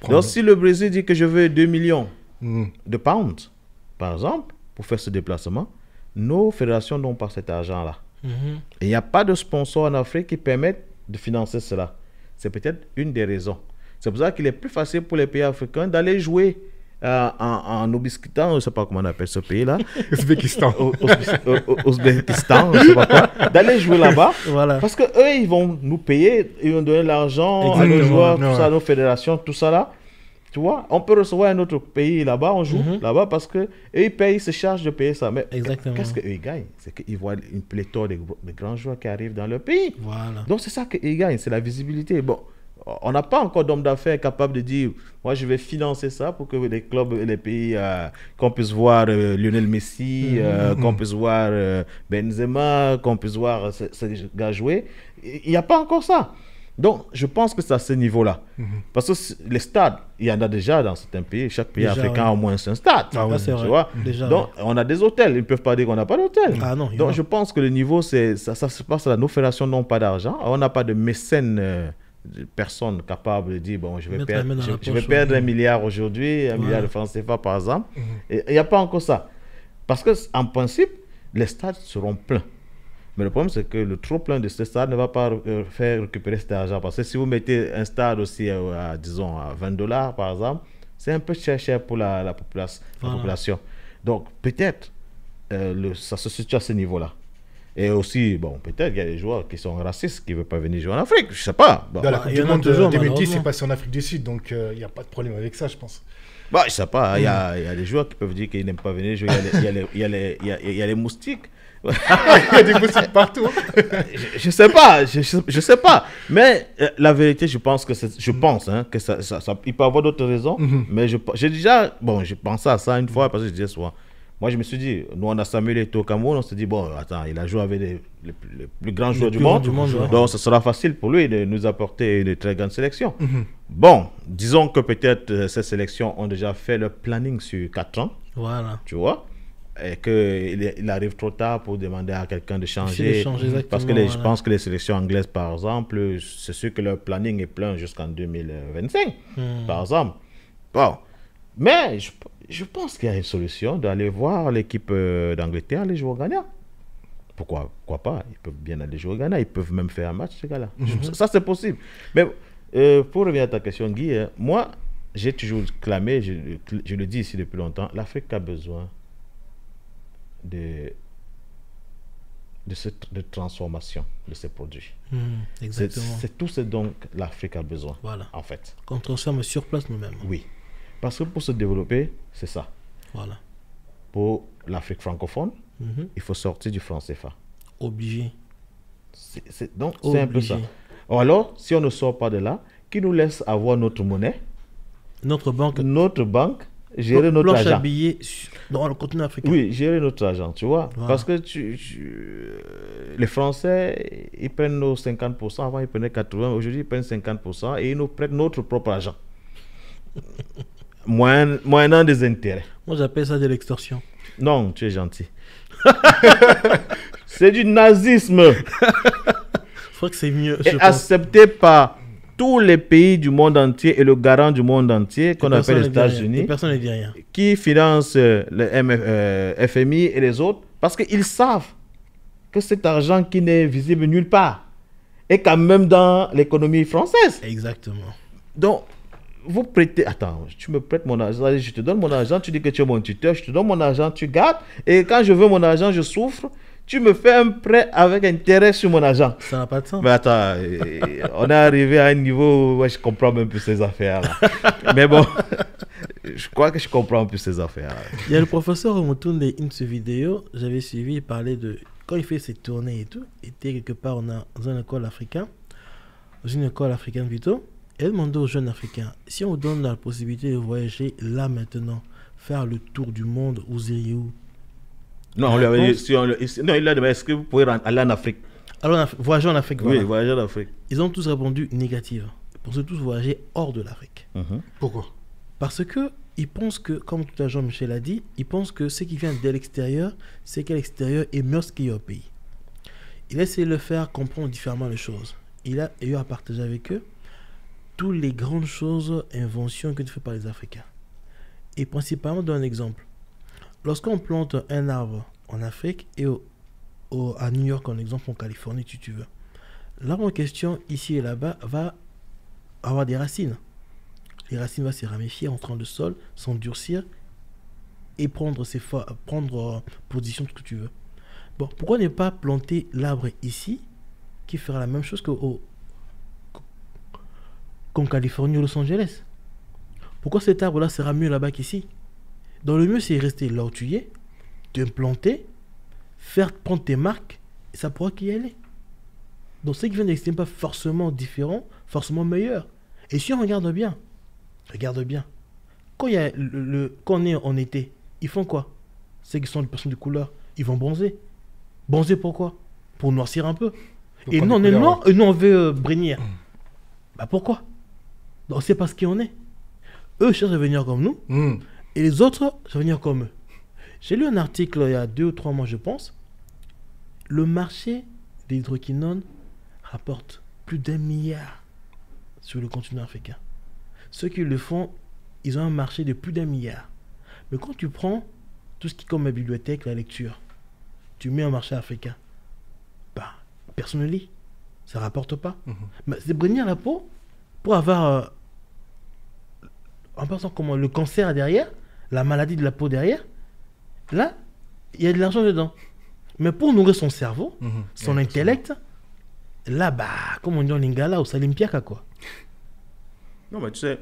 Donc, si le Brésil dit que je veux 2 millions de pounds, par exemple, pour faire ce déplacement, nos fédérations n'ont pas cet argent-là. Et il n'y a pas de sponsors en Afrique qui permettent de financer cela. C'est peut-être une des raisons. C'est pour ça qu'il est plus facile pour les pays africains d'aller jouer en Ouzbékistan, je ne sais pas comment on appelle ce pays-là. Ouzbékistan. Ouzbékistan, je ne sais pas quoi. D'aller jouer là-bas. Voilà. Parce qu'eux, ils vont nous payer, ils vont donner l'argent à nos joueurs, tout ça, à nos fédérations, tout ça là. Tu vois, on peut recevoir un autre pays là-bas, on joue là-bas parce qu'eux, ils payent, ils se chargent de payer ça. Mais qu'est-ce qu'eux, ils gagnent? C'est qu'ils voient une pléthore de grands joueurs qui arrivent dans leur pays. Voilà. Donc, c'est ça qu'ils gagnent, c'est la visibilité. Bon. On n'a pas encore d'homme d'affaires capable de dire moi je vais financer ça pour que les clubs et les pays qu'on puisse voir Lionel Messi, qu'on puisse voir Benzema, qu'on puisse voir ces gars jouer. Il n'y a pas encore ça. Donc je pense que c'est à ce niveau-là. Parce que les stades, il y en a déjà dans certains pays. Chaque pays africain a au moins un stade. C'est vrai. Tu vois? Donc on a des hôtels. Ils ne peuvent pas dire qu'on n'a pas d'hôtel. Donc je pense que le niveau, ça se passe là. Nos fédérations n'ont pas d'argent. On n'a pas de mécènes. Personne capable de dire bon je vais perdre 1 milliard aujourd'hui, 1 milliard de francs CFA par exemple. Il n'y a pas encore ça parce que en principe les stades seront pleins, mais le problème c'est que le trop plein de ces stades ne va pas faire récupérer cet argent, parce que si vous mettez un stade aussi disons à $20 par exemple, c'est un peu cher pour la population. Donc peut-être ça se situe à ce niveau là. Et aussi, bon, peut-être qu'il y a des joueurs qui sont racistes qui ne veulent pas venir jouer en Afrique, je ne sais pas. Bon. La Coupe du Monde de 2010, c'est passé en Afrique du Sud, donc il n'y a pas de problème avec ça, je pense. Bah, je ne sais pas, il y a des joueurs qui peuvent dire qu'ils n'aiment pas venir jouer, il y a les moustiques. Il y a des moustiques partout. Je ne sais pas, je sais pas. Mais la vérité, je pense que ça, il peut y avoir d'autres raisons, mais j'ai déjà, bon, je pensais à ça une fois, parce que je disais souvent, moi, je me suis dit, nous, on a Samuel Eto'o au Cameroun, on s'est dit, bon, attends, il a joué avec les plus grands joueurs du monde, donc ce sera facile pour lui de nous apporter une très grande sélection. Bon, disons que peut-être ces sélections ont déjà fait le planning sur 4 ans, tu vois, et qu'il arrive trop tard pour demander à quelqu'un de changer, parce que je pense que les sélections anglaises, par exemple, c'est sûr que leur planning est plein jusqu'en 2025, par exemple. Bon, mais je pense qu'il y a une solution d'aller voir l'équipe d'Angleterre, les joueurs gagnants. Pourquoi pas? Ils peuvent bien aller jouer au Ghana, ils peuvent même faire un match, ces gars-là. Ça, c'est possible. Mais pour revenir à ta question, Guy, moi, j'ai toujours clamé, je le dis ici depuis longtemps, l'Afrique a besoin de de transformation de ces produits. Exactement. C'est tout ce dont l'Afrique a besoin, Voilà. en fait. Qu'on transforme sur place nous-mêmes. Oui. Parce que pour se développer, c'est ça. Voilà. Pour l'Afrique francophone, il faut sortir du franc CFA. Obligé. Donc, c'est un peu ça. Ou alors, si on ne sort pas de là, qui nous laisse avoir notre monnaie, notre banque, gérer notre argent. À billets dans le continent africain. Oui, gérer notre argent, tu vois. Voilà. Parce que les Français, ils prennent nos 50%, avant ils prenaient 80%, aujourd'hui ils prennent 50% et ils nous prêtent notre propre argent. Moyennant des intérêts. Moi j'appelle ça de l'extorsion. Non, tu es gentil. C'est du nazisme. Je crois que c'est mieux. Et accepté par tous les pays du monde entier et le garant du monde entier qu'on appelle les États-Unis, personne ne dit rien, qui financent le FMI et les autres, parce qu'ils savent que cet argent qui n'est visible nulle part est quand même dans l'économie française. Exactement. Donc, vous prêtez... Attends, tu me prêtes mon argent, je te donne mon argent, tu dis que tu es mon tuteur, je te donne mon argent, tu gardes, et quand je veux mon argent, je souffre. Tu me fais un prêt avec intérêt sur mon argent. Ça n'a pas de sens. Mais attends, on est arrivé à un niveau où je comprends même plus ces affaires-là. Mais bon, je crois que je comprends un peu ces affaires-là. Il y a le professeur Omotunde, une de ses vidéos, j'avais suivi, il parlait de... Quand il fait ses tournées et tout, il était quelque part dans une école africaine, plutôt, et il demandait aux jeunes Africains, si on vous donne la possibilité de voyager là maintenant, faire le tour du monde, vous iriez où? Non, on lui avait dit, non, il a demandé, est-ce que vous pouvez aller en Afrique? Alors, voyager en Afrique. Oui, voyager en Afrique. Ils ont tous répondu négatif. Ils pensaient tous voyager hors de l'Afrique. Pourquoi? Parce que ils pensent que, comme tout à l'heure Jean-Michel a dit, ils pensent que ce qui vient de l'extérieur, c'est qu'à l'extérieur est mieux ce qu'il y a au pays. Il a essayé de le faire comprendre différemment les choses. Il a eu à partager avec eux toutes les grandes choses, inventions que fait par les Africains. Et principalement, dans un exemple. Lorsqu'on plante un arbre en Afrique et à New York, en exemple, en Californie, si tu veux, l'arbre en question, ici et là-bas, va avoir des racines. Les racines vont se ramifier, entrer dans le sol, s'endurcir et prendre position, tout ce que tu veux. Bon, pourquoi ne pas planter l'arbre ici, qui fera la même chose qu'en Californie ou Los Angeles? Pourquoi cet arbre-là sera mieux là-bas qu'ici? Dans le mieux, c'est rester là où tu es, te planter, prendre tes marques, et ça pourra qu'y aller. Donc, ce qui vient d'extérieur n'est pas forcément différent, forcément meilleur. Et si on regarde bien, quand on est en été, ils font quoi? Ceux qui sont des personnes de couleur, ils vont bronzer. Bronzer pourquoi? Pour noircir un peu. Et nous, on est noir, et nous, on veut brunir. Bah pourquoi? Donc, c'est parce qu'on est. Eux cherchent à venir comme nous. Et les autres, ça va venir comme eux. J'ai lu un article il y a 2 ou 3 mois, je pense. Le marché de l'hydroquinone rapporte plus d'1 milliard sur le continent africain. Ceux qui le font, ils ont un marché de plus d'1 milliard. Mais quand tu prends tout ce qui est comme la bibliothèque, la lecture, tu mets un marché africain, bah, personne ne lit. Ça ne rapporte pas. Mais c'est brunir la peau pour avoir... en pensant comment le cancer derrière, la maladie de la peau derrière, là, il y a de l'argent dedans. Mais pour nourrir son cerveau, son intellect, là, bah, comme on dit en lingala, ou salimpiaka, quoi. Non, mais tu sais,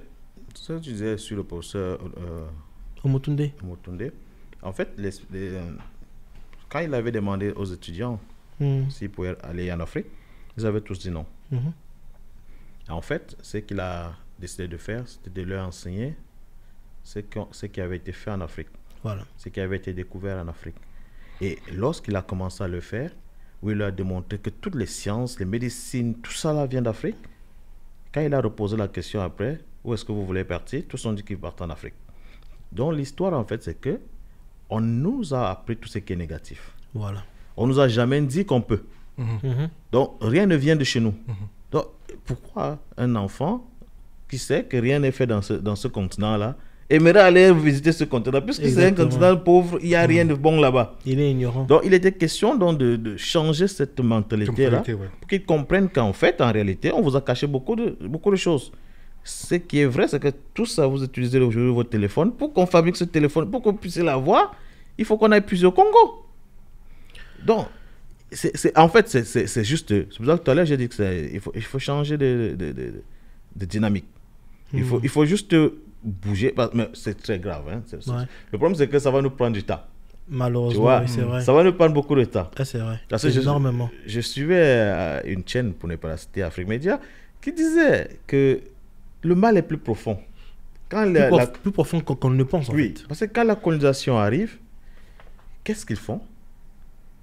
tu disais sur le professeur Omotunde. En fait, quand il avait demandé aux étudiants s'ils pouvaient aller en Afrique, ils avaient tous dit non. En fait, ce qu'il a décidé de faire, c'était de leur enseigner ce qui avait été fait en Afrique. Voilà. Ce qui avait été découvert en Afrique. Et lorsqu'il a commencé à le faire, où il a démontré que toutes les sciences, les médecines, tout ça là vient d'Afrique, quand il a reposé la question après, où est-ce que vous voulez partir, tous ont dit qu'ils partent en Afrique. Donc l'histoire en fait, c'est que on nous a appris tout ce qui est négatif. Voilà. On nous a jamais dit qu'on peut. Donc rien ne vient de chez nous. Donc pourquoi un enfant qui sait que rien n'est fait dans ce continent-là aimerait aller visiter ce continent, puisque c'est un continent pauvre, il n'y a rien de bon là-bas. Il est ignorant. Donc il était question donc, de changer cette mentalité-là, pour qu'ils comprennent qu'en fait, en réalité, on vous a caché beaucoup de choses. Ce qui est vrai, c'est que tout ça, vous utilisez aujourd'hui votre téléphone. Pour qu'on fabrique ce téléphone, pour qu'on puisse l'avoir, il faut qu'on ait plusieurs Congos. Donc, En fait, c'est juste... C'est pour ça que tout à l'heure, j'ai dit qu'il faut changer de dynamique. Il faut juste bouger. Mais c'est très grave. Hein. Le problème, c'est que ça va nous prendre du temps. Malheureusement, oui, c'est vrai. Ça va nous prendre beaucoup de temps. C'est vrai. Parce que énormément. Je suivais une chaîne, pour ne pas la citer, Afrique Média, qui disait que le mal est plus profond. Plus profond qu'on ne le pense, en fait. Parce que quand la colonisation arrive, qu'est-ce qu'ils font?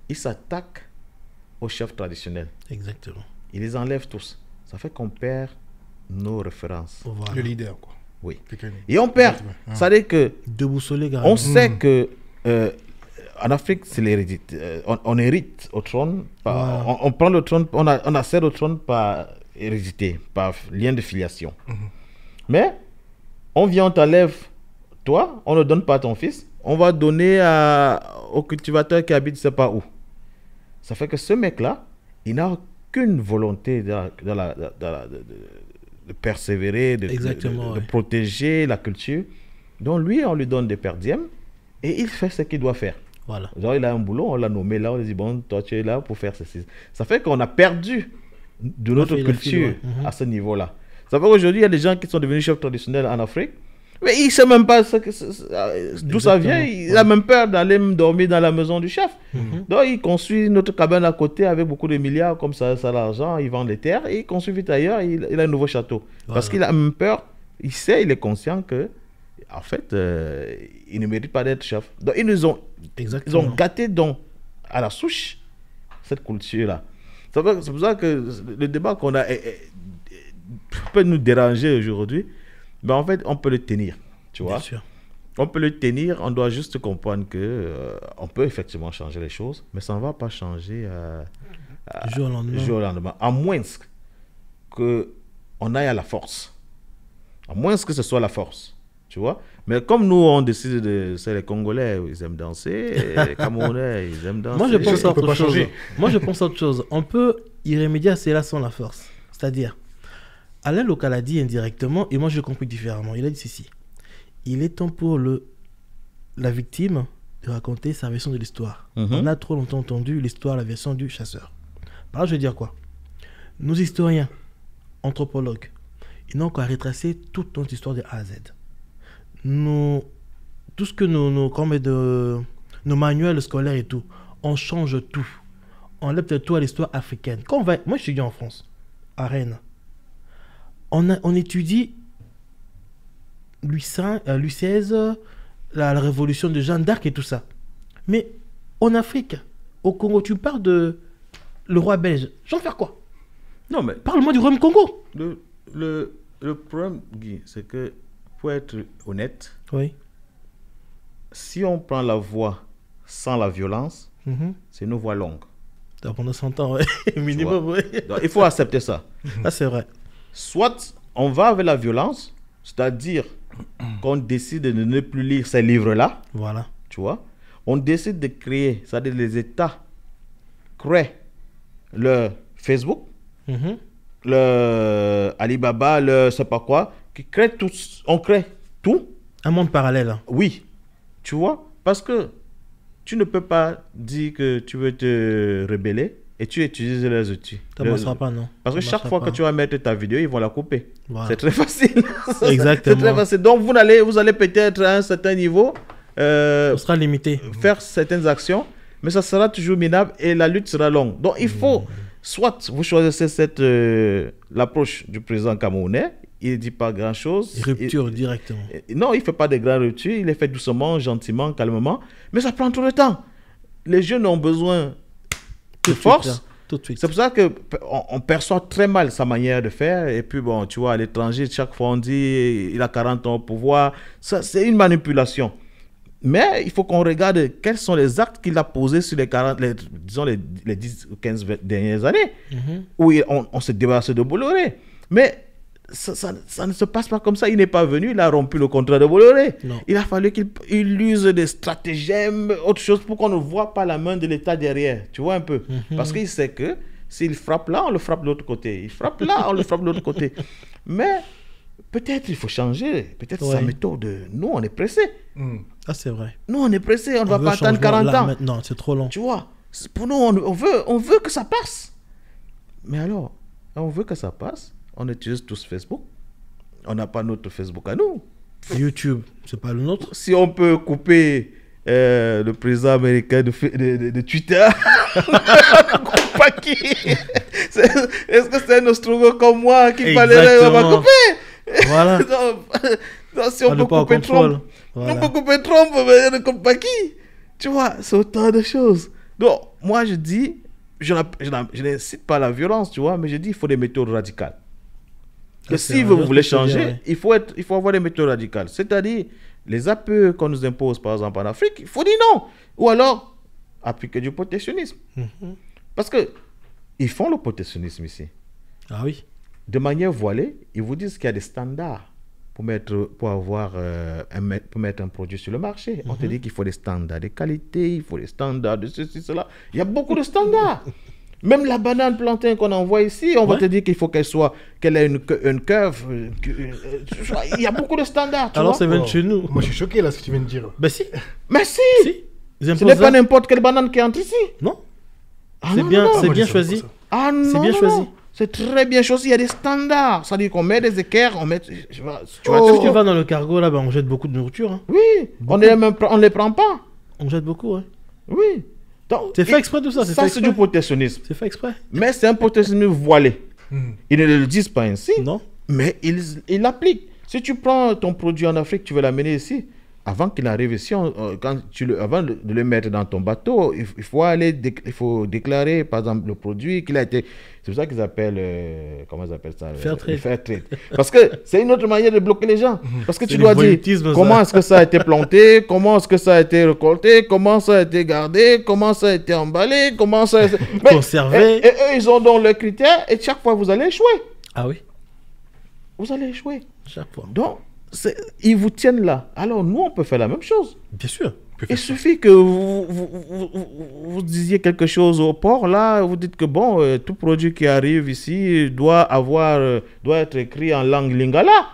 Ils s'attaquent aux chefs traditionnels. Exactement. Ils les enlèvent tous. Ça fait qu'on perd nos références. Voilà. Le leader, quoi. Oui. Et on perd. Ça veut dire que... On sait que... en Afrique, c'est l'hérédité. On hérite au trône. On prend le trône, on accède au trône par hérédité, par lien de filiation. Mais on vient, on t'enlève toi, on ne donne pas à ton fils, on va donner au cultivateur qui habite je ne sais pas où. Ça fait que ce mec-là, il n'a aucune volonté de persévérer, de protéger la culture. Donc lui, on lui donne des perdièmes et il fait ce qu'il doit faire. Voilà. Genre, il a un boulot, on l'a nommé là, on lui dit, bon, toi tu es là pour faire ceci. Ça fait qu'on a perdu de notre culture à ce niveau-là. Ça fait qu'aujourd'hui, il y a des gens qui sont devenus chefs traditionnels en Afrique, mais il ne sait même pas d'où ça vient. Il a même peur d'aller dormir dans la maison du chef. Donc, il construit notre cabane à côté avec beaucoup de milliards, comme ça a l'argent, il vend les terres, et il construit vite ailleurs, il a un nouveau château. Voilà. Parce qu'il a même peur, il est conscient que, en fait, il ne mérite pas d'être chef. Donc, ils ont gâté à la souche cette culture-là. C'est pour ça que le débat qu'on a peut nous déranger aujourd'hui, mais en fait, on peut le tenir, tu vois. Bien sûr. On peut le tenir, on doit juste comprendre que on peut effectivement changer les choses, mais ça ne va pas changer du jour au lendemain. À moins qu'on aille à la force. À moins que ce soit la force, tu vois. Mais comme nous, on décide c'est les Congolais, ils aiment danser, les Camerounais, ils aiment danser. Moi, je pense à autre chose. Moi, je pense à autre chose. On peut y remédier à cela sans la force. C'est-à-dire, Alain Local a dit indirectement, et moi je compris différemment. Il a dit ceci: il est temps pour la victime de raconter sa version de l'histoire. On a trop longtemps entendu l'histoire, la version du chasseur. Par là, je veux dire quoi? Nos historiens, anthropologues, ils n'ont qu'à retracer toute notre histoire de A à Z. Tout ce que nos manuels scolaires et tout, on change tout. On enlève tout à l'histoire africaine. Moi, je suis en France, à Rennes. On étudie Louis XVI, la révolution de Jeanne d'Arc et tout ça. Mais en Afrique, au Congo, tu parles de le roi belge. J'en fais quoi? Non, mais parle-moi du royaume Congo. Le problème, Guy, c'est que, pour être honnête, oui, si on prend la voie sans la violence, c'est une voie longue. Pendant 100 ans, ouais. Minimum, oui. Donc, il faut accepter ça. Ah, c'est vrai. Soit on va avec la violence, c'est-à-dire qu'on décide de ne plus lire ces livres-là. Voilà. Tu vois, on décide de créer, c'est-à-dire les États créent le Facebook, le Alibaba, le je sais pas quoi, qui crée tout, on crée tout. Un monde parallèle. Oui, tu vois, parce que tu ne peux pas dire que tu veux te rebeller et tu utilises les outils. Ça ne marchera pas, non. Parce que chaque fois que tu vas mettre ta vidéo, ils vont la couper. Voilà. C'est très facile. Exactement. C'est très facile. Donc, vous allez peut-être à un certain niveau ce sera limité. Faire certaines actions, mais ça sera toujours minable et la lutte sera longue. Donc, il faut, soit vous choisissez l'approche du président camerounais, il ne dit pas grand-chose. Rupture directement. Non, il ne fait pas de grandes ruptures, il les fait doucement, gentiment, calmement, mais ça prend tout le temps. Les jeunes ont besoin de force. Tout de suite. C'est pour ça qu'on perçoit très mal sa manière de faire. Et puis, bon, tu vois, à l'étranger, chaque fois on dit il a 40 ans au pouvoir. Ça, c'est une manipulation. Mais il faut qu'on regarde quels sont les actes qu'il a posés sur les 10 ou 15 dernières années, où on s'est débarrassé de Bolloré. Mais ça ne se passe pas comme ça. Il n'est pas venu, il a rompu le contrat de Bolloré. Non. Il a fallu qu'il use des stratagèmes, autre chose, pour qu'on ne voit pas la main de l'État derrière. Tu vois un peu. Parce qu'il sait que s'il frappe là, on le frappe de l'autre côté. Il frappe là, on le frappe de l'autre côté. Mais peut-être il faut changer. Peut-être sa méthode. Nous, on est pressés. Ah, c'est vrai. Nous, on est pressés. On ne va pas attendre 40 ans. Non, c'est trop long. Tu vois. Pour nous, on veut que ça passe. Mais alors, on veut que ça passe. On utilise tous Facebook. On n'a pas notre Facebook à nous. YouTube, c'est pas le nôtre. Si on peut couper le président américain de Twitter, pas qui. Est-ce que c'est un Ostrogo comme moi qui parlerait, on va couper? Voilà. Non, si on peut couper Trump, on peut couper Trump, mais on ne coupe pas qui? Tu vois, c'est autant de choses. Donc, moi, je dis, je n'incite pas la violence, tu vois, mais je dis qu'il faut des méthodes radicales. Que si vous voulez changer, il faut avoir des méthodes radicales. C'est-à-dire, les APE qu'on nous impose, par exemple, en Afrique, il faut dire non. Ou alors, appliquer du protectionnisme. Parce que ils font le protectionnisme ici. Ah oui. De manière voilée, ils vous disent qu'il y a des standards pour mettre un produit sur le marché. On te dit qu'il faut des standards de qualité, il faut des standards de ceci, cela. Il y a beaucoup de standards. Même la banane plantain qu'on envoie ici, on va te dire qu'il faut qu'elle ait une curve. Il y a beaucoup de standards. Alors, c'est même chez nous. Moi, je suis choqué là, ce que tu viens de dire. Ben si. Mais si, Ce n'est pas n'importe quelle banane qui entre ici. Non. Ah, c'est bien choisi. Ah non, c'est bien choisi. C'est très bien choisi. Il y a des standards. Ça veut dire qu'on met des équerres, on met. Tu vois, si tu vas dans le cargo là, on jette beaucoup de nourriture. Hein. Oui. On ne les prend pas. On jette beaucoup, hein. Oui. C'est fait exprès tout ça. Ça, c'est du protectionnisme. C'est fait exprès. Mais c'est un protectionnisme voilé. Ils ne le disent pas ainsi. Non. Mais ils l'appliquent. Si tu prends ton produit en Afrique, tu veux l'amener ici. Avant qu'il arrive ici, avant de le mettre dans ton bateau, il faut déclarer, par exemple, le produit qu'il a été. C'est pour ça qu'ils appellent, comment ils appellent ça? Fair trade. Parce que c'est une autre manière de bloquer les gens. Parce que tu dois dire comment est-ce que ça a été planté, comment est-ce que ça a été récolté, comment ça a été gardé, comment ça a été emballé, comment ça a été conservé. Et eux, ils ont donc leurs critères et chaque fois, vous allez échouer. Ah oui. Vous allez échouer. Chaque fois. Donc, ils vous tiennent là. Alors, nous, on peut faire la même chose. Bien sûr. Il suffit que vous disiez quelque chose au port, là, vous dites que bon, tout produit qui arrive ici doit être écrit en langue lingala.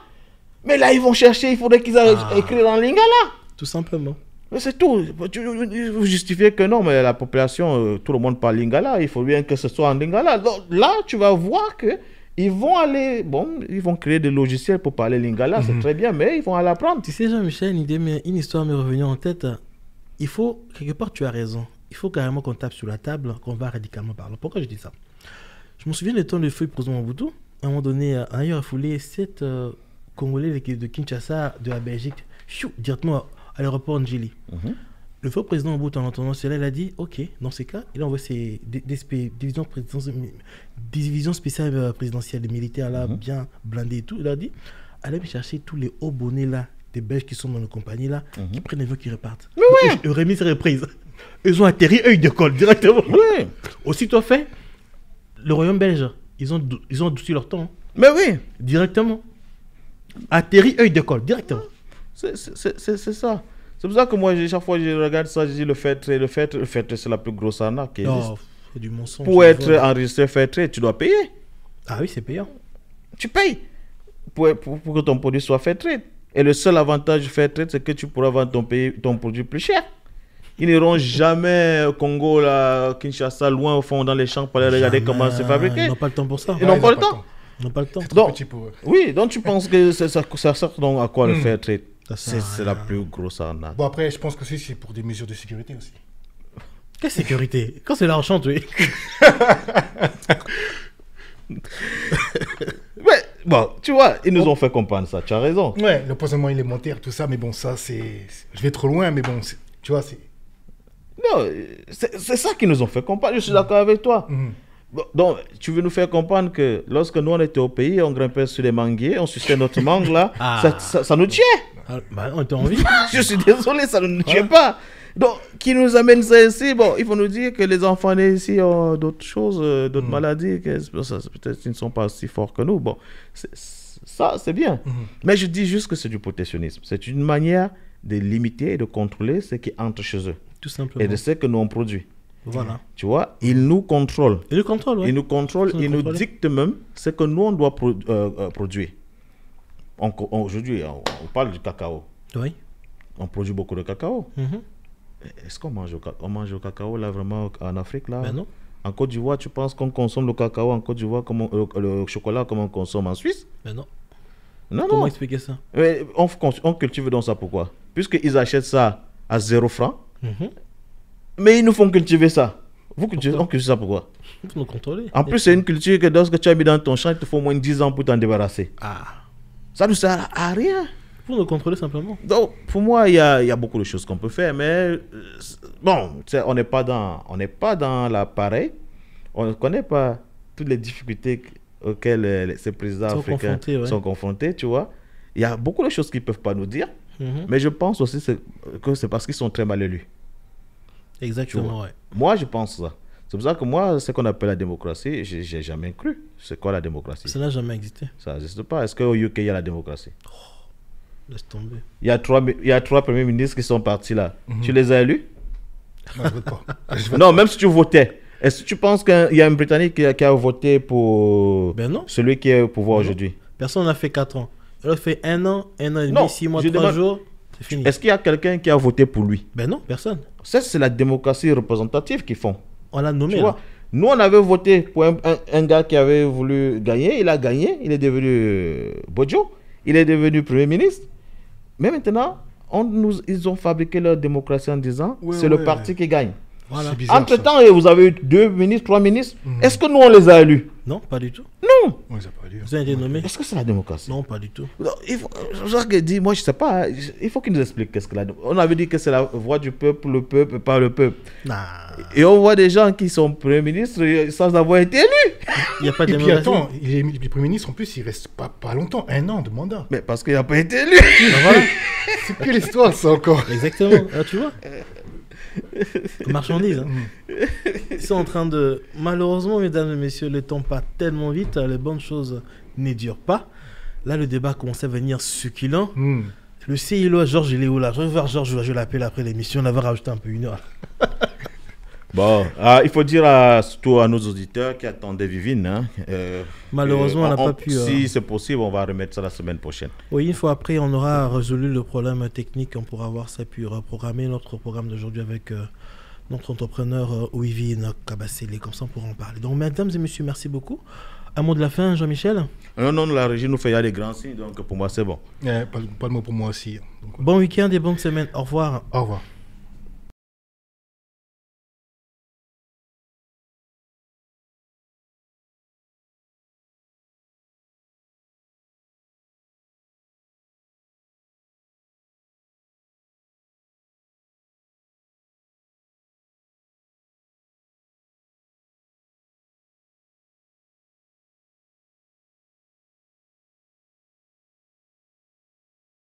Mais là, ils vont chercher, il faudrait qu'ils aient écrit en lingala. Tout simplement. Mais c'est tout. Vous justifiez que non, mais la population, tout le monde parle lingala, il faut bien que ce soit en lingala. Donc là, tu vas voir que ils vont créer des logiciels pour parler lingala, c'est très bien, mais ils vont aller apprendre. Tu sais, Jean-Michel, une histoire m'est revenue en tête. Il faut, quelque part, tu as raison. Il faut carrément qu'on tape sur la table, qu'on va radicalement parler. Pourquoi je dis ça? Je me souviens du temps de feu président Mobutu. À un moment donné, ailleurs, il foulé 7 Congolais de Kinshasa, de la Belgique, directement à l'aéroport Njili. Le feu président Mobutu, en entendant cela, il a dit ok, dans ces cas, il a envoyé ses divisions spéciales présidentielles, des militaires là, bien blindés et tout. Il a dit allez me chercher tous les hauts bonnets là, des Belges qui sont dans la compagnie là, qui prennent l'avion, qui repartent. Mais oui. Et remise reprise. Ils ont atterri, eux ils décollent directement. Oui. Aussitôt fait, le royaume belge, ils ont adouci leur temps. Mais oui. Directement. Atterri, eux ils décollent directement. C'est ça. C'est pour ça que moi, chaque fois que je regarde ça, je dis le fait c'est la plus grosse arnaque qui existe. C'est du mensonge. Pour être enregistré fait trade, tu dois payer. Ah oui, c'est payant. Tu payes pour que ton produit soit fait trade. Et le seul avantage du fait trade, c'est que tu pourras vendre ton produit plus cher. Ils n'iront jamais au Congo, là, Kinshasa, loin au fond dans les champs pour aller regarder comment c'est fabriqué. Ils n'ont pas le temps pour ça. Ils n'ont pas le temps. Ils n'ont pas le temps. C'est trop petit pour eux. Oui, donc tu penses que ça sert donc à quoi le fair trade? C'est la plus grosse arnaque. Bon, après, je pense que c'est pour des mesures de sécurité aussi. Quelle sécurité? Quand c'est l'argent, oui. Ouais, bon, tu vois, ils nous ont fait comprendre ça, tu as raison. Ouais, le poisonnement élémentaire, tout ça, mais bon, ça, c'est... Je vais trop loin, mais bon, tu vois, c'est... Non, c'est ça qu'ils nous ont fait comprendre, je suis d'accord avec toi. Bon, donc, tu veux nous faire comprendre que lorsque nous, on était au pays, on grimpait sur les manguiers, on suçait notre mangue, là, ça nous tuait. On était en vie. Je suis désolé, ça ne nous tuait pas. Donc, qui nous amène ça ici? Bon, il faut nous dire que les enfants nés ici ont d'autres choses, d'autres maladies, que peut-être qu'ils ne sont pas aussi forts que nous. Bon, ça, c'est bien. Mais je dis juste que c'est du protectionnisme. C'est une manière de limiter et de contrôler ce qui entre chez eux. Tout simplement. Et de ce que nous on produit. Voilà. Tu vois, ils nous contrôlent. Ils nous contrôlent, oui. Ils nous contrôlent, ils nous dictent même ce que nous on doit produire. Aujourd'hui, on parle du cacao. Oui. On produit beaucoup de cacao. Est-ce qu'on mange on mange au cacao là vraiment en Afrique là? Ben non. En Côte d'Ivoire, tu penses qu'on consomme le cacao en Côte d'Ivoire comme le chocolat comme on consomme en Suisse? Ben non. Non, Comment non. expliquer ça? Mais on cultive donc ça pourquoi? Puisqu'ils achètent ça à 0 francs, mais ils nous font cultiver ça. On cultive ça pourquoi? Il faut nous contrôler. En plus, c'est une culture que lorsque tu as mis dans ton champ, il te faut au moins 10 ans pour t'en débarrasser. Ah. Ça ne sert à rien. Pour nous contrôler simplement. Donc, pour moi, il y a beaucoup de choses qu'on peut faire, mais bon, on n'est pas dans l'appareil. On ne connaît pas toutes les difficultés auxquelles ces présidents africains sont confrontés, tu vois. Il y a beaucoup de choses qu'ils ne peuvent pas nous dire, mais je pense aussi que c'est parce qu'ils sont très mal élus. Exactement, ouais. Moi, je pense ça. C'est pour ça que moi, ce qu'on appelle la démocratie, j'ai jamais cru. C'est quoi la démocratie? Ça n'a jamais existé. Ça n'existe pas. Est-ce qu'au UK, il y a la démocratie? Laisse tomber. Il y a trois premiers ministres qui sont partis là. Tu les as élus? Non, je vote pas. Non, même si tu votais. Est-ce que tu penses qu'il y a un Britannique qui a voté pour celui qui est au pouvoir aujourd'hui? Personne n'a fait 4 ans. Il a fait 1 an, 1 an et demi, Non, 6 mois, 3 jours. C'est fini. Est-ce qu'il y a quelqu'un qui a voté pour lui? Ben non, personne. Ça, c'est la démocratie représentative qu'ils font. On l'a nommé. Tu vois, nous, on avait voté pour un gars qui avait voulu gagner. Il a gagné. Il est devenu Bojo. Il est devenu Premier ministre. Mais maintenant, ils ont fabriqué leur démocratie en disant c'est le parti qui gagne. Voilà. Entre-temps, vous avez eu 2 ministres, 3 ministres. Est-ce que nous, on les a élus? Non, pas du tout. Non. On les a pas élus. Vous avez été nommés? Est-ce que c'est la démocratie? Non, pas du tout. Moi, je sais pas. Il faut qu'il nous explique qu'est-ce que la démocratie. On avait dit que c'est la voix du peuple, le peuple, pas le peuple. Nah. Et on voit des gens qui sont premiers ministres sans avoir été élus. Il n'y a pas de Et puis démocratie. attends, les premiers ministres en plus, ils restent pas longtemps, 1 an de mandat. Mais parce qu'il n'a pas été élu. Ben voilà. C'est quelle histoire ça encore? Exactement. Là, tu vois. Marchandise. Ils sont en train de... Malheureusement, mesdames et messieurs, le temps passe tellement vite, les bonnes choses ne durent pas. Là, le débat commence à venir succulent. Le CILO, Georges, il est où là? Je vais voir Georges, je vais l'appeler après l'émission. On avait rajouté un peu 1 heure. Bon, il faut dire surtout à nos auditeurs qui attendaient Vivine. Hein, malheureusement, on n'a pas pu... Si c'est possible, on va remettre ça la semaine prochaine. Oui, une fois après, on aura résolu le problème technique. On pourra voir ça, puis reprogrammer notre programme d'aujourd'hui avec notre entrepreneur Wivine Kabassele. Comme ça, on pourra en parler. Donc, mesdames et messieurs, merci beaucoup. Un mot de la fin, Jean-Michel? Non, la régie nous fait des grands signes, donc pour moi, c'est bon. Pas de mot pour moi aussi. Donc, Bon week-end et bonne semaine. Au revoir. au revoir.